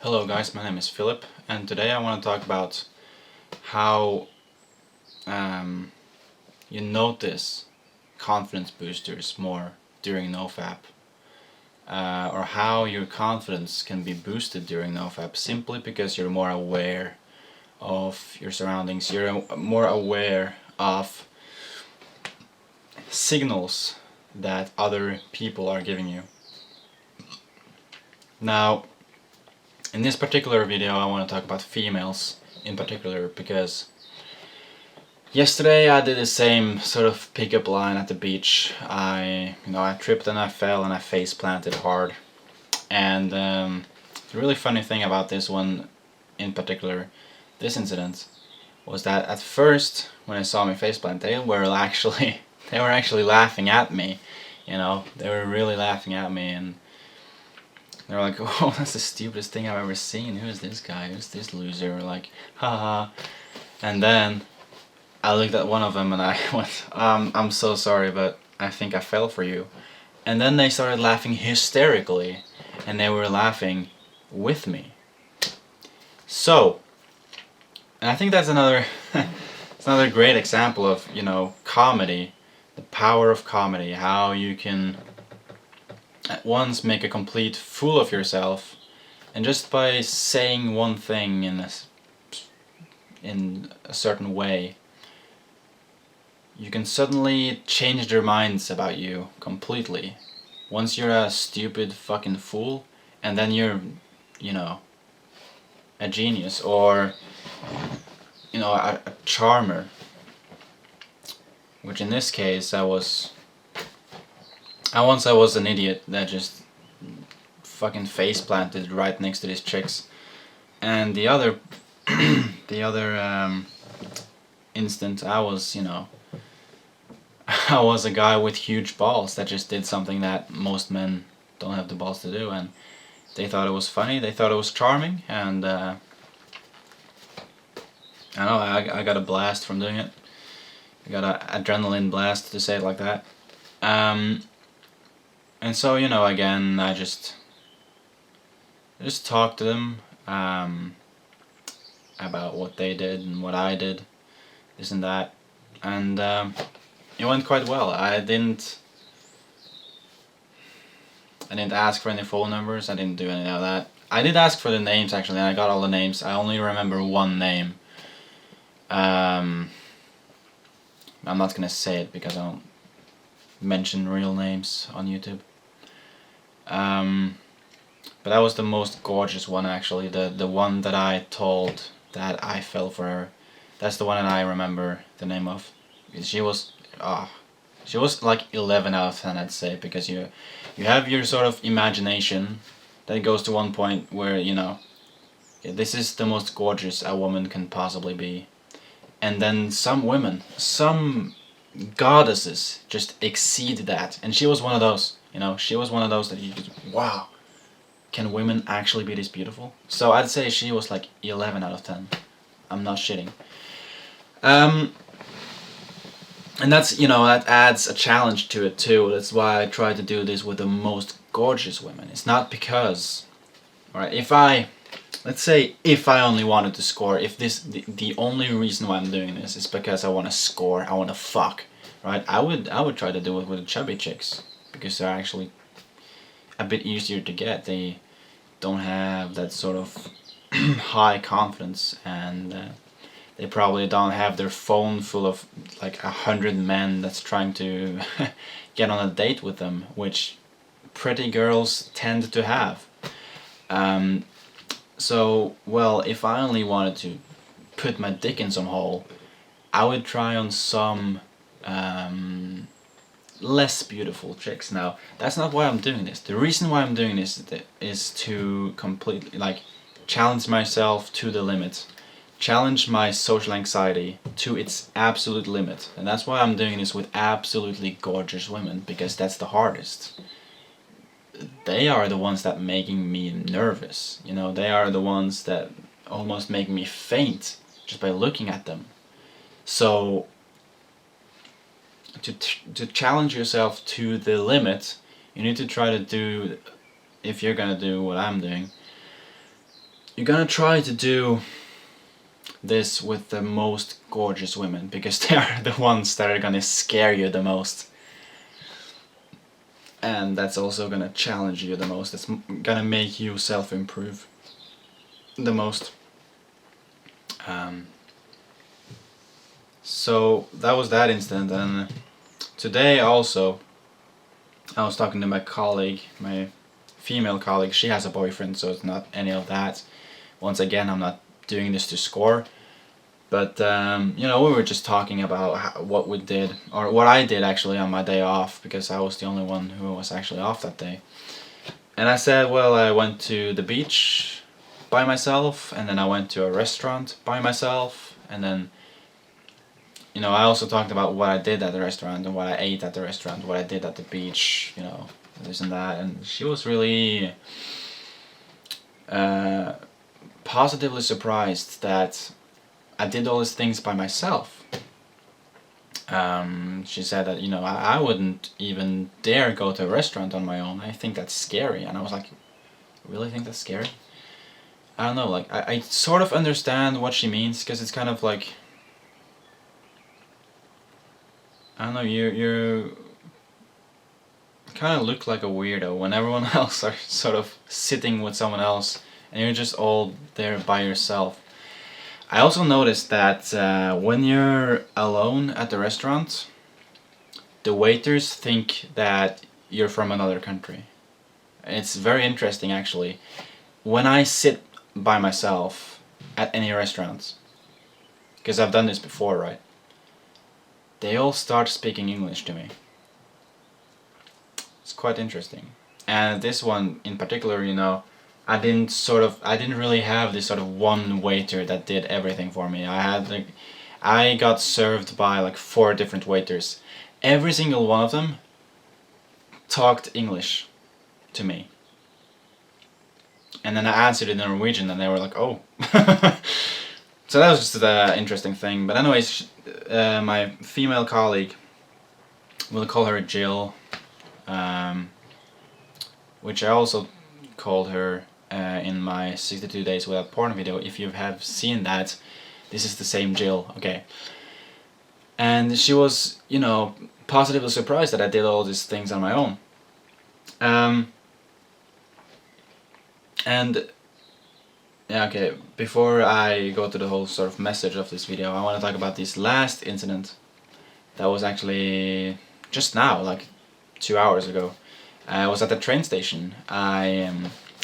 Hello guys, my name is Philip, and today I want to talk about how you notice confidence boosters more during NoFap, or how your confidence can be boosted during NoFap simply because you're more aware of your surroundings, you're more aware of signals that other people are giving you. Now, in this particular video I want to talk about females in particular because yesterday I did the same sort of pickup line at the beach. I tripped and I fell and I face planted hard. And the really funny thing about this one in particular, this incident, was that at first when I saw me face plant, they were actually laughing at me. They were really laughing at me, and they were like, "Oh, that's the stupidest thing I've ever seen. Who is this guy? Who's this loser?" Like, haha. And then I looked at one of them and I went, I'm so sorry, but I think I fell for you." And then they started laughing hysterically, and they were laughing with me. So, and I think that's another it's another great example of, comedy, the power of comedy, how you can at once make a complete fool of yourself, and just by saying one thing in a certain way, you can suddenly change their minds about you completely. Once you're a stupid fucking fool, and then you're, a genius, or, a charmer. Which in this case I was an idiot that just fucking face planted right next to these chicks. And the other instant I was, I was a guy with huge balls that just did something that most men don't have the balls to do, and they thought it was funny, they thought it was charming, and I know I got a blast from doing it. I got an adrenaline blast, to say it like that. And so, again, I just talked to them about what they did and what I did, this and that, and it went quite well. I didn't ask for any phone numbers, I didn't do any of that. I did ask for the names actually, and I got all the names. I only remember one name. I'm not gonna say it because I don't mention real names on YouTube. But that was the most gorgeous one actually, the one that I told that I fell for her. That's the one that I remember the name of. She was like 11 out of 10, I'd say, because you have your sort of imagination that goes to one point where, this is the most gorgeous a woman can possibly be. And then some women, some goddesses just exceed that. And she was one of those, she was one of those that you just, wow, can women actually be this beautiful? So I'd say she was like 11 out of 10. I'm not shitting. And that's, that adds a challenge to it too. That's why I try to do this with the most gorgeous women. It's not because, alright, let's say if I only wanted to score, if the only reason why I'm doing this is because I want to score, I want to fuck, right? I would try to do it with the chubby chicks, because they're actually a bit easier to get. They don't have that sort of high confidence, and they probably don't have their phone full of like 100 men that's trying to get on a date with them, which pretty girls tend to have. So, well, if I only wanted to put my dick in some hole, I would try on some less beautiful chicks. Now, that's not why I'm doing this. The reason why I'm doing this is to completely, challenge myself to the limit. Challenge my social anxiety to its absolute limit. And that's why I'm doing this with absolutely gorgeous women, because that's the hardest. They are the ones that making me nervous. They are the ones that almost make me faint just by looking at them. So to challenge yourself to the limit, you need to try to do, if you're gonna do what I'm doing, you're gonna try to do this with the most gorgeous women, because they are the ones that are gonna scare you the most. And that's also gonna challenge you the most. It's gonna make you self-improve the most. So that was that incident. And today also I was talking to my colleague, my female colleague. She has a boyfriend, so it's not any of that. Once again, I'm not doing this to score, but you know, we were just talking about what we did, or what I did actually on my day off, because I was the only one who was actually off that day. And I said, well, I went to the beach by myself, and then I went to a restaurant by myself, and then, you know, I also talked about what I did at the restaurant and what I ate at the restaurant, what I did at the beach, you know, this and that. And she was really positively surprised that I did all these things by myself. She said that, you know, I wouldn't even dare go to a restaurant on my own. I think that's scary. And I was like, really think that's scary? I don't know, like, I sort of understand what she means, because it's kind of like, I don't know, you kind of look like a weirdo when everyone else are sort of sitting with someone else and you're just all there by yourself. I also noticed that when you're alone at the restaurant, the waiters think that you're from another country. It's very interesting actually. When I sit by myself at any restaurants, because I've done this before, right? They all start speaking English to me. It's quite interesting. And this one in particular, you know, I didn't really have this sort of one waiter that did everything for me. I got served by like 4 different waiters. Every single one of them talked English to me. And then I answered in Norwegian and they were like, oh. So that was just the interesting thing. But anyways, my female colleague, we'll call her Jill, which I also called her in my 62 Days Without Porn video. If you have seen that, this is the same Jill, okay. And she was, you know, positively surprised that I did all these things on my own. And yeah, okay, before I go to the whole sort of message of this video, I want to talk about this last incident that was actually just now, like 2 hours ago. I was at the train station. I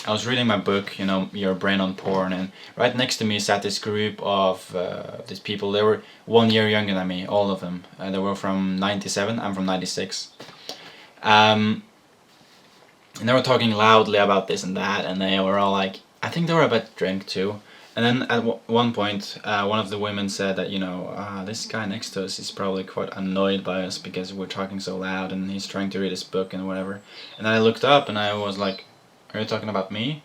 was reading my book, you know, Your Brain on Porn, and right next to me sat this group of these people. They were 1 year younger than me, all of them. They were from 97, I'm from 96. And they were talking loudly about this and that, and they were all like, I think they were a bit drunk too. And then at one point, one of the women said that, you know, this guy next to us is probably quite annoyed by us because we're talking so loud and he's trying to read his book and whatever. And then I looked up and I was like, are you talking about me?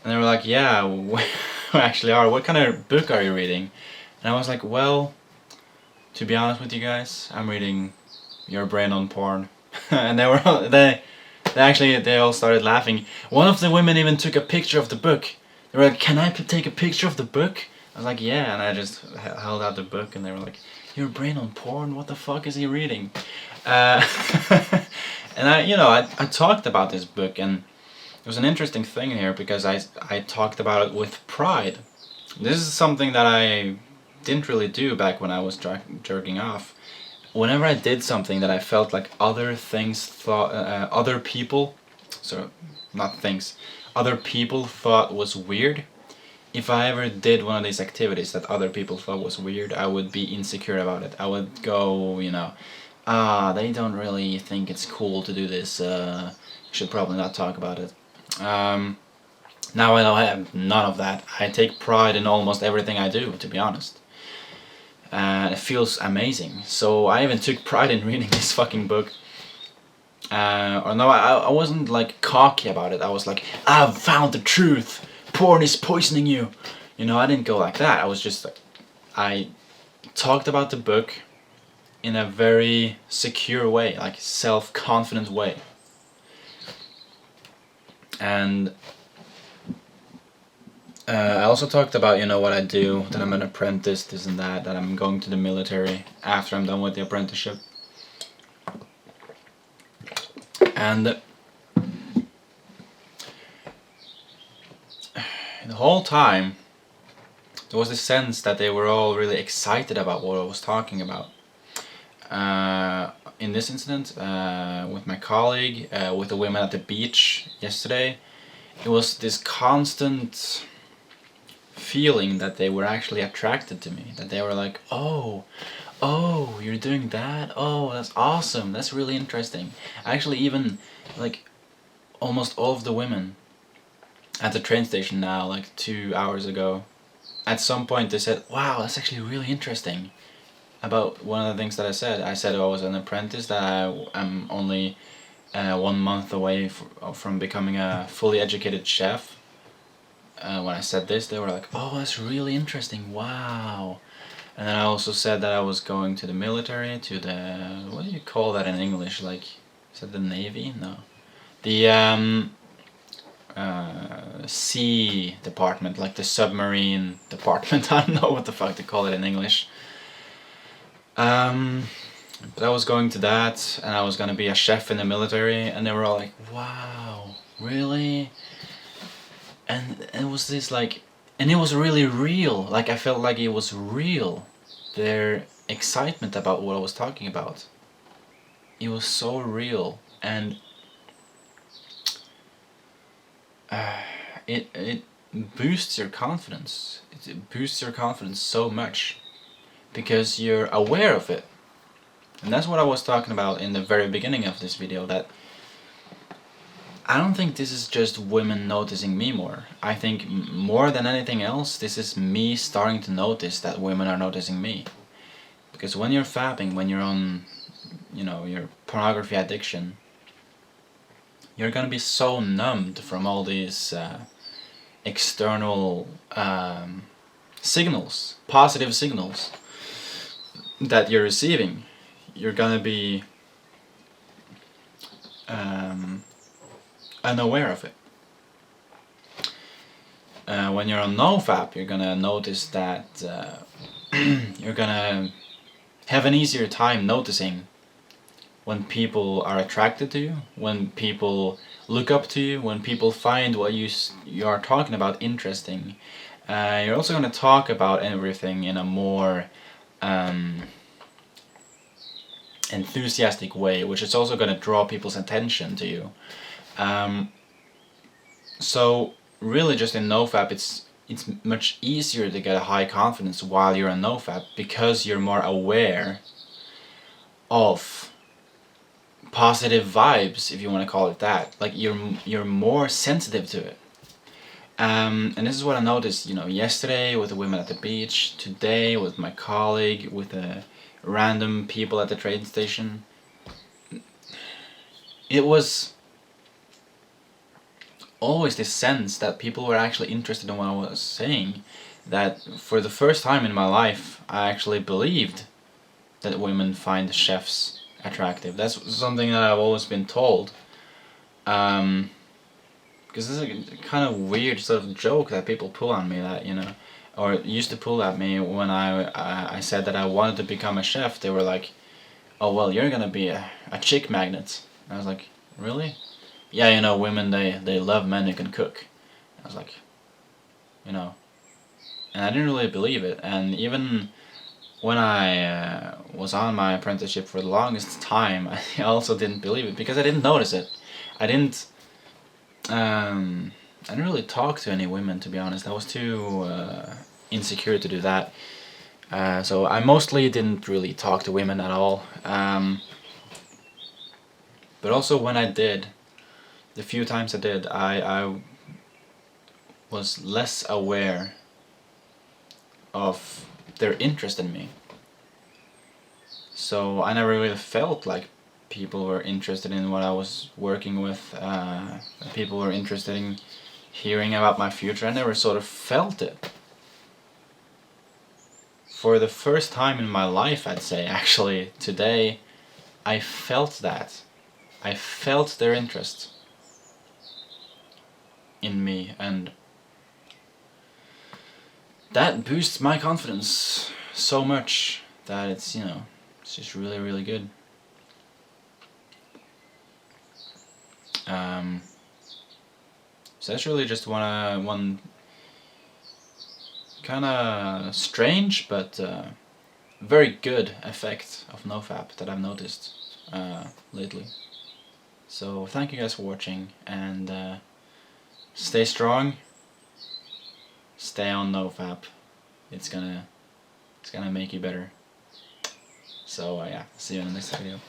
And they were like, yeah, we actually are. What kind of book are you reading? And I was like, well, to be honest with you guys, I'm reading Your Brain on Porn. And they were all, they all started laughing. One of the women even took a picture of the book. They were like, can I take a picture of the book? I was like, yeah, and I just held out the book and they were like, Your Brain on Porn? What the fuck is he reading? And I talked about this book, and it was an interesting thing here because I talked about it with pride. This is something that I didn't really do back when I was jerking off. Whenever I did something that I felt like other people thought was weird, if I ever did one of these activities that other people thought was weird, I would be insecure about it. I would go, you know, they don't really think it's cool to do this, should probably not talk about it. Now I don't have none of that. I take pride in almost everything I do, to be honest. It feels amazing. So I even took pride in reading this fucking book. I wasn't like cocky about it. I was like, I've found the truth. Porn is poisoning you. You know, I didn't go like that. I was just like, I talked about the book in a very secure way, like self-confident way. And I also talked about, what I do, that I'm an apprentice, this and that I'm going to the military after I'm done with the apprenticeship. And the whole time, there was this sense that they were all really excited about what I was talking about. In this incident, with my colleague, with the women at the beach yesterday, it was this constant feeling that they were actually attracted to me. That they were like, oh, you're doing that? Oh, that's awesome. That's really interesting. Actually, even like almost all of the women at the train station now, like 2 hours ago, at some point they said, wow, that's actually really interesting. About one of the things that I said I was an apprentice, that I'm only 1 month away from becoming a fully educated chef. When I said this, they were like, oh, that's really interesting, wow. And then I also said that I was going to the military, to the, what do you call that in English, like, is that the Navy? No. The sea department, like the submarine department. I don't know what the fuck they call it in English. But I was going to that, and I was gonna be a chef in the military, and they were all like, wow, really? And it was this like, and it was really real, like I felt like it was real, their excitement about what I was talking about. It was so real, and it boosts your confidence. It boosts your confidence so much, because you're aware of it. And that's what I was talking about in the very beginning of this video, that I don't think this is just women noticing me more. I think more than anything else, this is me starting to notice that women are noticing me. Because when you're fapping, when you're on, your pornography addiction, you're gonna be so numbed from all these external signals, positive signals that you're receiving. You're gonna be unaware of it. When you're on NoFap, you're gonna notice that you're gonna have an easier time noticing when people are attracted to you, when people look up to you, when people find what you are talking about interesting. You're also gonna talk about everything in a more enthusiastic way, which is also gonna draw people's attention to you. So really, just in NoFap, it's much easier to get a high confidence while you're in NoFap, because you're more aware of positive vibes, if you want to call it that. Like you're more sensitive to it. And this is what I noticed, yesterday with the women at the beach, today with my colleague, with the random people at the train station. It was always this sense that people were actually interested in what I was saying, that for the first time in my life I actually believed that women find chefs attractive. That's something that I've always been told, because this is a kind of weird sort of joke that people pull on me, that or used to pull at me when I said that I wanted to become a chef. They were like, oh well, you're gonna be a chick magnet. And I was like, really? Yeah, women, they love men who can cook. I was like, and I didn't really believe it. And even when I was on my apprenticeship for the longest time, I also didn't believe it, because I didn't notice it. I didn't really talk to any women, to be honest. I was too insecure to do that. So I mostly didn't really talk to women at all. But also when I did, the few times I did, I was less aware of their interest in me. So I never really felt like people were interested in what I was working with. People were interested in hearing about my future. I never sort of felt it. For the first time in my life, I'd say, actually, today, I felt that. I felt their interest in me, and that boosts my confidence so much that it's, you know, it's just really, really good. So that's really just one kind of strange but very good effect of NoFap that I've noticed lately. So thank you guys for watching, and stay strong, stay on NoFap. It's gonna make you better. So yeah, see you in the next video.